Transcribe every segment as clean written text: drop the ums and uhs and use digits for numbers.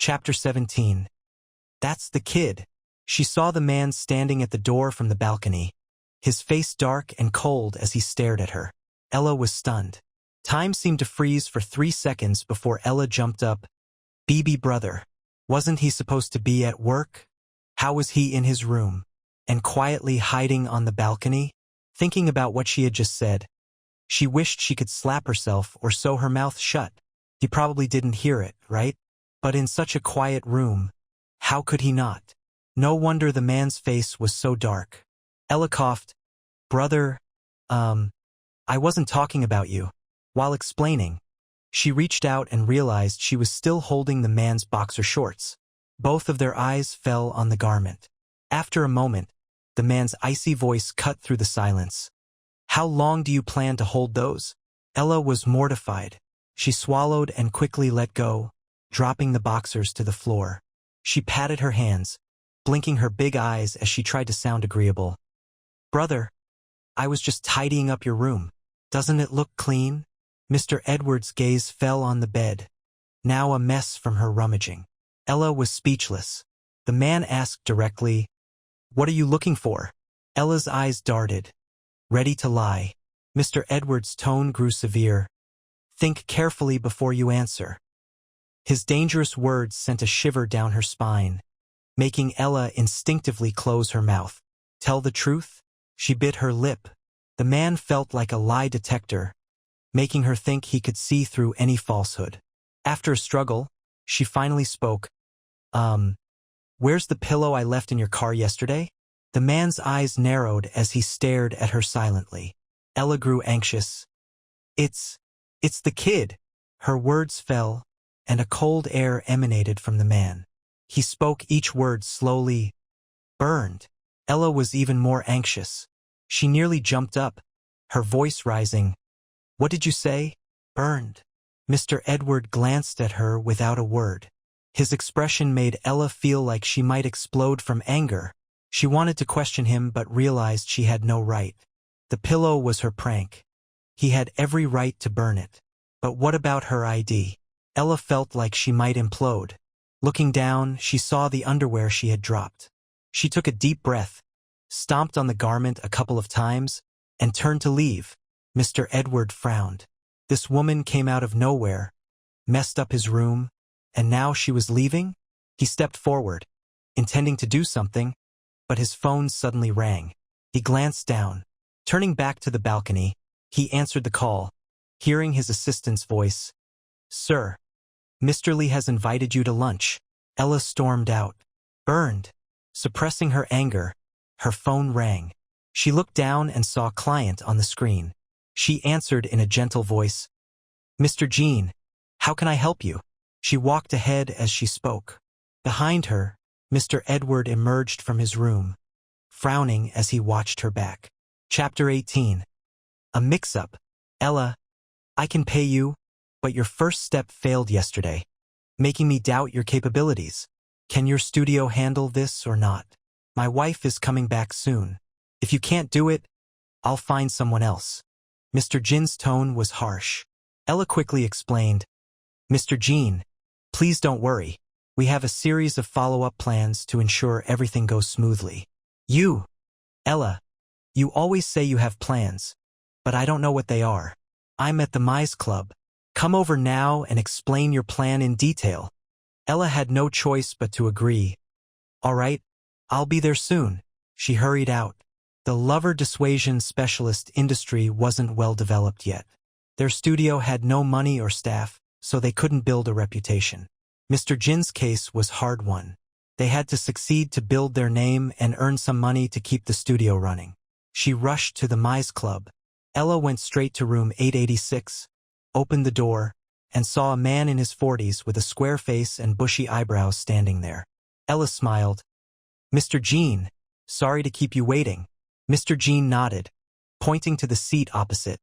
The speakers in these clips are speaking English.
Chapter 17. That's the kid. She saw the man standing at the door from the balcony, his face dark and cold as he stared at her. Ella was stunned. Time seemed to freeze for 3 seconds before Ella jumped up. "BB brother. Wasn't he supposed to be at work? How was he in his room? And quietly hiding on the balcony?" Thinking about what she had just said, she wished she could slap herself or sew her mouth shut. He probably didn't hear it, right? But in such a quiet room, how could he not? No wonder the man's face was so dark. Ella coughed. "Brother, I wasn't talking about you." While explaining, she reached out and realized she was still holding the man's boxer shorts. Both of their eyes fell on the garment. After a moment, the man's icy voice cut through the silence. "How long do you plan to hold those?" Ella was mortified. She swallowed and quickly let go, dropping the boxers to the floor. She patted her hands, blinking her big eyes as she tried to sound agreeable. "Brother, I was just tidying up your room. Doesn't it look clean?" Mr. Edwards' gaze fell on the bed, now a mess from her rummaging. Ella was speechless. The man asked directly, "What are you looking for?" Ella's eyes darted, ready to lie. Mr. Edwards' tone grew severe. "Think carefully before you answer." His dangerous words sent a shiver down her spine, making Ella instinctively close her mouth. Tell the truth? She bit her lip. The man felt like a lie detector, making her think he could see through any falsehood. After a struggle, she finally spoke. Where's the pillow I left in your car yesterday?" The man's eyes narrowed as he stared at her silently. Ella grew anxious. It's the kid." Her words fell, and a cold air emanated from the man. He spoke each word slowly. "Burned." Ella was even more anxious. She nearly jumped up, her voice rising. "What did you say?" "Burned." Mr. Edward glanced at her without a word. His expression made Ella feel like she might explode from anger. She wanted to question him but realized she had no right. The pillow was her prank. He had every right to burn it. But what about her ID? Ella felt like she might implode. Looking down, she saw the underwear she had dropped. She took a deep breath, stomped on the garment a couple of times, and turned to leave. Mr. Edward frowned. This woman came out of nowhere, messed up his room, and now she was leaving? He stepped forward, intending to do something, but his phone suddenly rang. He glanced down. Turning back to the balcony, he answered the call, hearing his assistant's voice. "Sir, Mr. Lee has invited you to lunch." Ella stormed out. Burned. Suppressing her anger, her phone rang. She looked down and saw a client on the screen. She answered in a gentle voice. "Mr. Jean, how can I help you?" She walked ahead as she spoke. Behind her, Mr. Edward emerged from his room, frowning as he watched her back. Chapter 18. A mix-up. "Ella, I can pay you, but your first step failed yesterday, making me doubt your capabilities. Can your studio handle this or not? My wife is coming back soon. If you can't do it, I'll find someone else." Mr. Jin's tone was harsh. Ella quickly explained. "Mr. Jean, please don't worry. We have a series of follow-up plans to ensure everything goes smoothly." Ella, you always say you have plans, but I don't know what they are. I'm at the Mize Club. Come over now and explain your plan in detail." Ella had no choice but to agree. "All right, I'll be there soon." She hurried out. The lover dissuasion specialist industry wasn't well developed yet. Their studio had no money or staff, so they couldn't build a reputation. Mr. Jin's case was hard won. They had to succeed to build their name and earn some money to keep the studio running. She rushed to the Mize Club. Ella went straight to room 886, opened the door, and saw a man in his 40s with a square face and bushy eyebrows standing there. Ella smiled. "Mr. Jean, sorry to keep you waiting." Mr. Jean nodded, pointing to the seat opposite.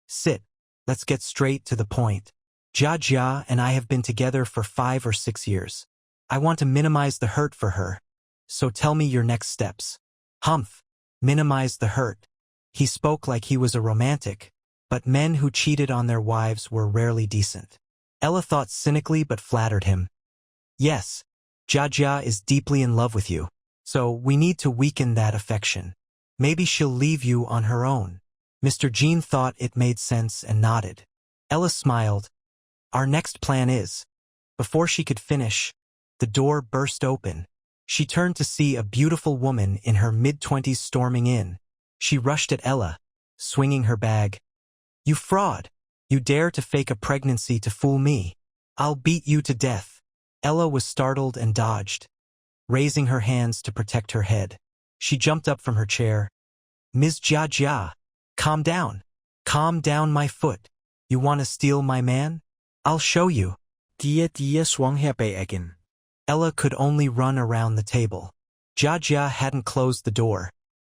"Sit. Let's get straight to the point. Jia and I have been together for 5 or 6 years. I want to minimize the hurt for her, so tell me your next steps." "Humph. Minimize the hurt." He spoke like he was a romantic, but men who cheated on their wives were rarely decent. Ella thought cynically but flattered him. Yes, Jia is deeply in love with you. So we need to weaken that affection. Maybe she'll leave you on her own. Mr. Jean thought it made sense and nodded. Ella smiled. Our next plan is. Before she could finish, the door burst open. She turned to see a beautiful woman in her mid-20s storming in. She rushed at Ella, swinging her bag. You fraud! You dare to fake a pregnancy to fool me. I'll beat you to death. Ella was startled and dodged, raising her hands to protect her head. She jumped up from her chair. Ms. Jia, calm down. Calm down, my foot. You want to steal my man? I'll show you. Dia swung herbag. Ella could only run around the table. Jia hadn't closed the door,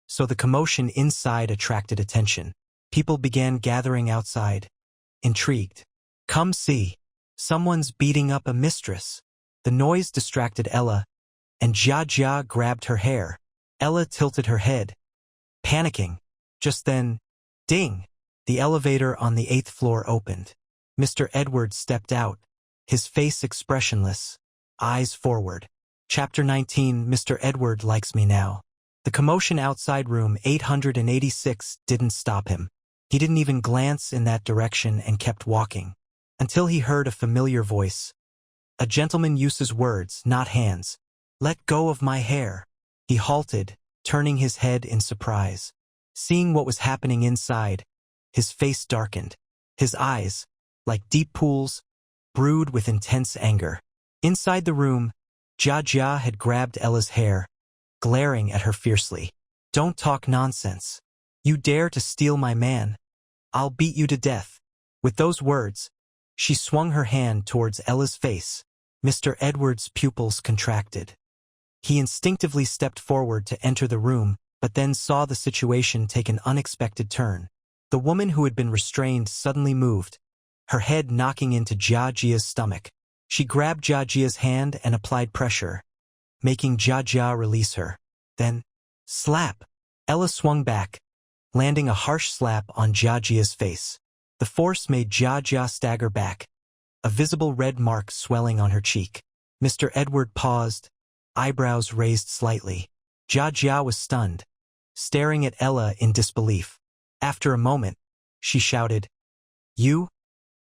so the commotion inside attracted attention. People began gathering outside, intrigued. Come see. Someone's beating up a mistress. The noise distracted Ella, and Jia grabbed her hair. Ella tilted her head, panicking. Just then, ding! The elevator on the 8th floor opened. Mr. Edwards stepped out, his face expressionless, eyes forward. Chapter 19, Mr. Edward likes me now. The commotion outside room 886 didn't stop him. He didn't even glance in that direction and kept walking, until he heard a familiar voice. A gentleman uses words, not hands. Let go of my hair. He halted, turning his head in surprise. Seeing what was happening inside, his face darkened. His eyes, like deep pools, brewed with intense anger. Inside the room, Jia had grabbed Ella's hair, glaring at her fiercely. Don't talk nonsense. You dare to steal my man. I'll beat you to death. With those words, she swung her hand towards Ella's face. Mr. Edwards' pupils contracted. He instinctively stepped forward to enter the room, but then saw the situation take an unexpected turn. The woman who had been restrained suddenly moved, her head knocking into Jia's stomach. She grabbed Jia's hand and applied pressure, making Jia release her. Then, slap! Ella swung back, landing a harsh slap on Jia's face. The force made Jia stagger back, a visible red mark swelling on her cheek. Mr. Edward paused, eyebrows raised slightly. Jia was stunned, staring at Ella in disbelief. After a moment, she shouted, You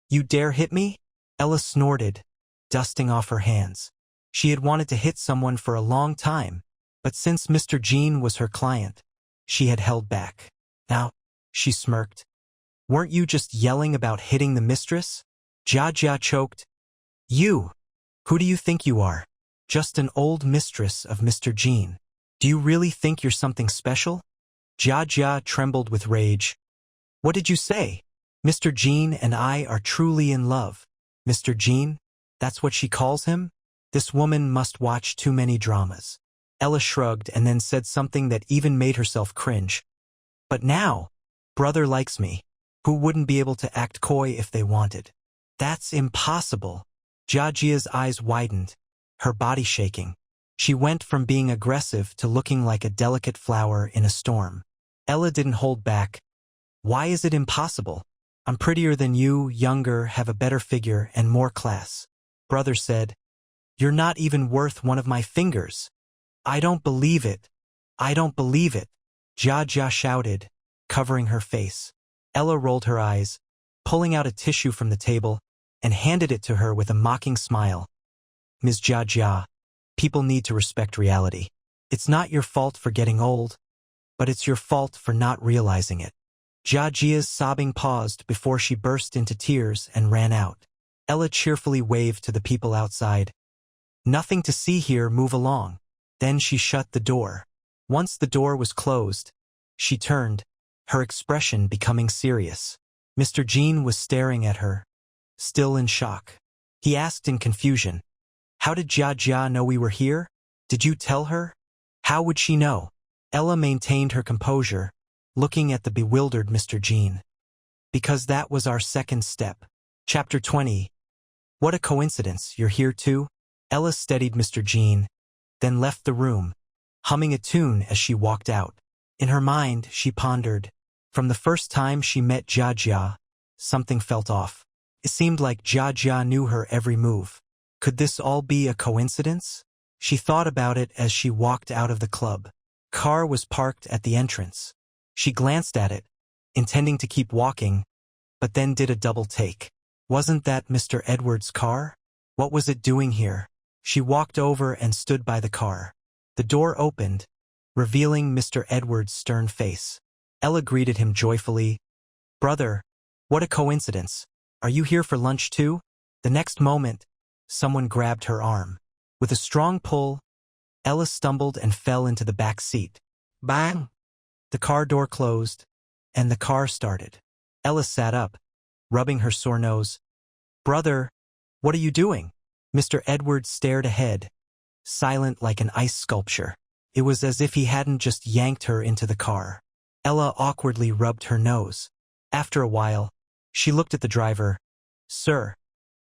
dare hit me? Ella snorted, dusting off her hands. She had wanted to hit someone for a long time, but since Mr. Jean was her client, she had held back. Now, she smirked. Weren't you just yelling about hitting the mistress? Jia choked. You! Who do you think you are? Just an old mistress of Mr. Jean. Do you really think you're something special? Jia trembled with rage. What did you say? Mr. Jean and I are truly in love. Mr. Jean? That's what she calls him? This woman must watch too many dramas. Ella shrugged and then said something that even made herself cringe. But now, brother likes me. Who wouldn't be able to act coy if they wanted? That's impossible. Jia's eyes widened, her body shaking. She went from being aggressive to looking like a delicate flower in a storm. Ella didn't hold back. Why is it impossible? I'm prettier than you, younger, have a better figure, and more class. Brother said, You're not even worth one of my fingers. I don't believe it. I don't believe it. Jia shouted, covering her face. Ella rolled her eyes, pulling out a tissue from the table, and handed it to her with a mocking smile. Ms. Jia, people need to respect reality. It's not your fault for getting old, but it's your fault for not realizing it. Jia's sobbing paused before she burst into tears and ran out. Ella cheerfully waved to the people outside. Nothing to see here, move along. Then she shut the door. Once the door was closed, she turned, her expression becoming serious. Mr. Jean was staring at her, still in shock. He asked in confusion, How did Jia know we were here? Did you tell her? How would she know? Ella maintained her composure, looking at the bewildered Mr. Jean. Because that was our second step. Chapter 20. What a coincidence, you're here too? Ella steadied Mr. Jean, then left the room, humming a tune as she walked out. In her mind, she pondered. From the first time she met Jia, something felt off. It seemed like Jia knew her every move, Could this all be a coincidence? She thought about it as she walked out of the club. Car was parked at the entrance. She glanced at it, intending to keep walking, but then did a double take. Wasn't that Mr. Edwards' car? What was it doing here? She walked over and stood by the car. The door opened, revealing Mr. Edwards' stern face. Ella greeted him joyfully. "Brother, what a coincidence. Are you here for lunch too?" The next moment, someone grabbed her arm. With a strong pull, Ella stumbled and fell into the back seat. Bang! The car door closed, and the car started. Ella sat up, rubbing her sore nose. "Brother, what are you doing?" Mr. Edwards stared ahead, silent like an ice sculpture. It was as if he hadn't just yanked her into the car. Ella awkwardly rubbed her nose. After a while, she looked at the driver. "Sir,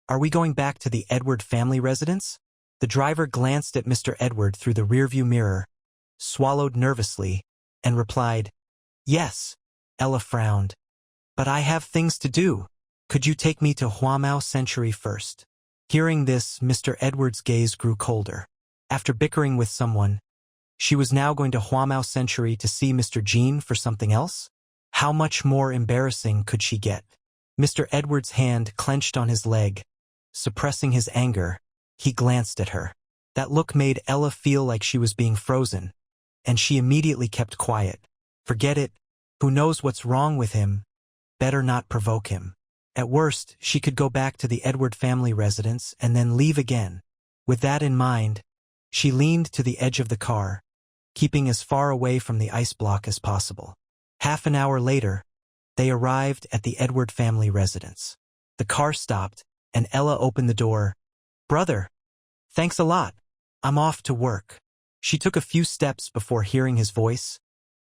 are we going back to the Edward family residence?" The driver glanced at Mr. Edward through the rearview mirror, swallowed nervously, and replied, "Yes." Ella frowned. "But I have things to do. Could you take me to Huamao Century first?" Hearing this, Mr. Edward's gaze grew colder. After bickering with someone, she was now going to Huamao Century to see Mr. Jean for something else? How much more embarrassing could she get? Mr. Edward's hand clenched on his leg. Suppressing his anger, he glanced at her. That look made Ella feel like she was being frozen, and she immediately kept quiet. Forget it. Who knows what's wrong with him? Better not provoke him. At worst, she could go back to the Edward family residence and then leave again. With that in mind, she leaned to the edge of the car, keeping as far away from the ice block as possible. Half an hour later, they arrived at the Edward family residence. The car stopped, and Ella opened the door. "Brother, thanks a lot. I'm off to work." She took a few steps before hearing his voice.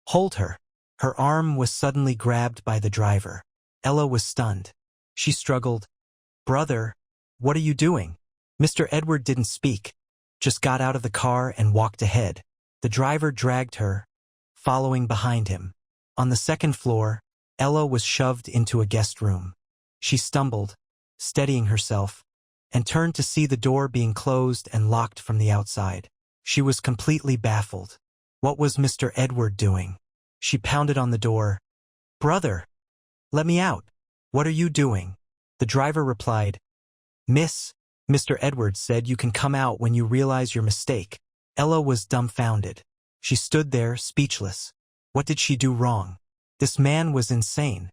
"Hold her." Her arm was suddenly grabbed by the driver. Ella was stunned. She struggled. "Brother, what are you doing?" Mr. Edward didn't speak, just got out of the car and walked ahead. The driver dragged her, following behind him. On the second floor, Ella was shoved into a guest room. She stumbled, steadying herself, and turned to see the door being closed and locked from the outside. She was completely baffled. What was Mr. Edward doing? She pounded on the door. "Brother, let me out. What are you doing?" The driver replied, "Miss, Mr. Edwards said you can come out when you realize your mistake." Ella was dumbfounded. She stood there, speechless. What did she do wrong? This man was insane.